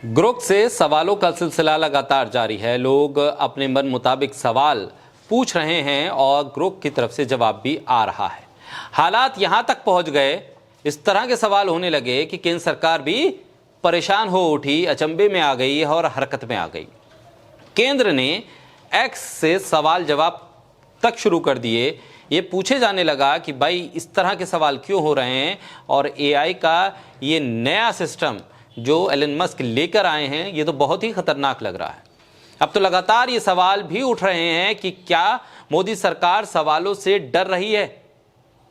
Grok से सवालों का सिलसिला लगातार जारी है। लोग अपने मन मुताबिक सवाल पूछ रहे हैं और ग्रोक की तरफ से जवाब भी आ रहा है। हालात यहां तक पहुंच गए, इस तरह के सवाल होने लगे कि केंद्र सरकार भी परेशान हो उठी, अचंभे में आ गई और हरकत में आ गई। केंद्र ने एक्स से सवाल जवाब तक शुरू कर दिए। ये पूछे जाने लगा कि भाई इस तरह के सवाल क्यों हो रहे हैं, और एआई का ये नया सिस्टम जो एलन मस्क लेकर आए हैं ये तो बहुत ही खतरनाक लग रहा है। अब तो लगातार ये सवाल भी उठ रहे हैं कि क्या मोदी सरकार सवालों से डर रही है,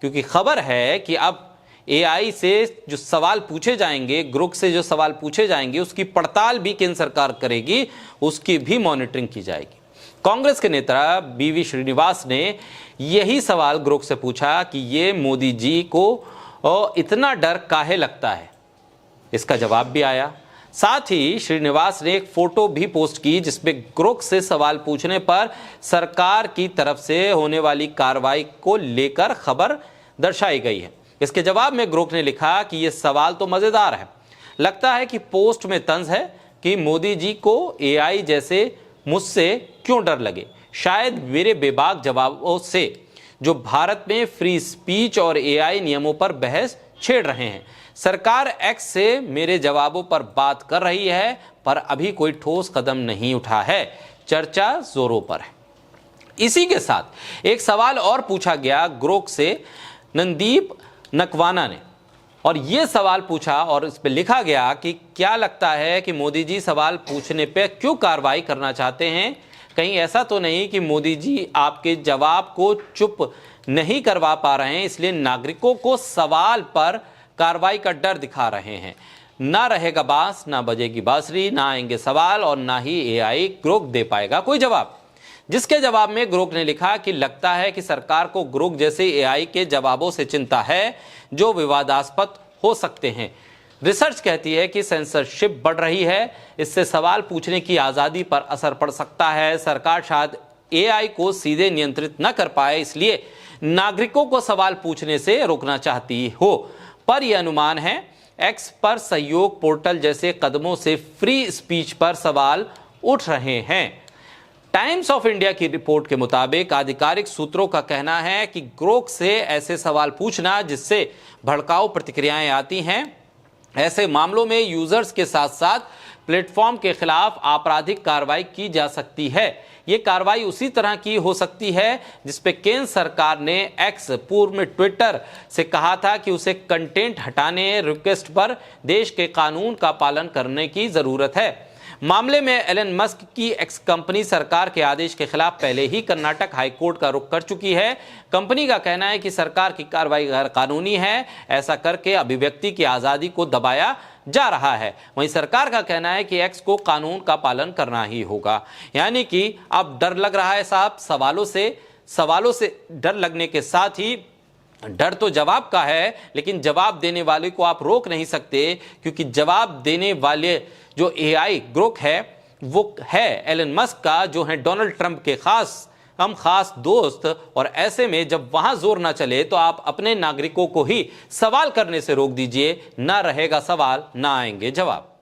क्योंकि खबर है कि अब एआई से जो सवाल पूछे जाएंगे, ग्रोक से जो सवाल पूछे जाएंगे, उसकी पड़ताल भी केंद्र सरकार करेगी, उसकी भी मॉनिटरिंग की जाएगी। कांग्रेस के नेता बीवी श्रीनिवास ने यही सवाल ग्रोक से पूछा कि ये मोदी जी को इतना डर काहे लगता है। इसका जवाब भी आया। साथ ही श्रीनिवास ने एक फोटो भी पोस्ट की जिसमें ग्रोक से सवाल पूछने पर सरकार की तरफ से होने वाली कार्रवाई को लेकर खबर दर्शाई गई है। इसके जवाब में ग्रोक ने लिखा कि यह सवाल तो मजेदार है, लगता है कि पोस्ट में तंज है कि मोदी जी को एआई जैसे मुझसे क्यों डर लगे, शायद मेरे बेबाक जवाबों से जो भारत में फ्री स्पीच और एआई नियमों पर बहस छेड़ रहे हैं। सरकार एक्स से मेरे जवाबों पर बात कर रही है, पर अभी कोई ठोस कदम नहीं उठा है, चर्चा जोरों पर है। इसी के साथ एक सवाल और पूछा गया ग्रोक से नंदीप नकवाना ने, और यह सवाल पूछा और इस पे लिखा गया कि क्या लगता है कि मोदी जी सवाल पूछने पे क्यों कार्रवाई करना चाहते हैं, कहीं ऐसा तो नहीं कि मोदी जी आपके जवाब को चुप नहीं करवा पा रहे हैं, इसलिए नागरिकों को सवाल पर कार्रवाई का डर दिखा रहे हैं। ना रहेगा बांस, ना बजेगी बांसुरी, ना आएंगे सवाल और ना ही एआई ग्रोक दे पाएगा कोई जवाब। जिसके जवाब में ग्रोक ने लिखा कि लगता है कि सरकार को ग्रोक जैसे एआई के जवाबों से चिंता है जो विवादास्पद हो सकते हैं। रिसर्च कहती है कि सेंसरशिप बढ़ रही है, इससे सवाल पूछने की आजादी पर असर पड़ सकता है। सरकार शायद एआई को सीधे नियंत्रित न कर पाए, इसलिए नागरिकों को सवाल पूछने से रोकना चाहती हो, पर यह अनुमान है। एक्स पर सहयोग पोर्टल जैसे कदमों से फ्री स्पीच पर सवाल उठ रहे हैं। टाइम्स ऑफ इंडिया की रिपोर्ट के मुताबिक आधिकारिक सूत्रों का कहना है कि ग्रोक से ऐसे सवाल पूछना जिससे भड़काऊ प्रतिक्रियाएं आती हैं, ऐसे मामलों में यूजर्स के साथ साथ प्लेटफॉर्म के खिलाफ आपराधिक कार्रवाई की जा सकती है। ये कार्रवाई उसी तरह की हो सकती है जिसपे केंद्र सरकार ने एक्स पूर्व में ट्विटर से कहा था कि उसे कंटेंट हटाने रिक्वेस्ट पर देश के कानून का पालन करने की जरूरत है। मामले में एलन मस्क की एक्स कंपनी सरकार के आदेश के खिलाफ पहले ही कर्नाटक हाईकोर्ट का रुख कर चुकी है। कंपनी का कहना है कि सरकार की कार्रवाई गैर कानूनी है, ऐसा करके अभिव्यक्ति की आजादी को दबाया जा रहा है। वहीं सरकार का कहना है कि एक्स को कानून का पालन करना ही होगा। यानी कि अब डर लग रहा है साहब, सवालों से डर लगने के साथ ही डर तो जवाब का है, लेकिन जवाब देने वाले को आप रोक नहीं सकते, क्योंकि जवाब देने वाले जो एआई ग्रोक है वो है एलन मस्क का, जो है डोनाल्ड ट्रंप के खास दोस्त। और ऐसे में जब वहां जोर ना चले तो आप अपने नागरिकों को ही सवाल करने से रोक दीजिए। ना रहेगा सवाल, ना आएंगे जवाब।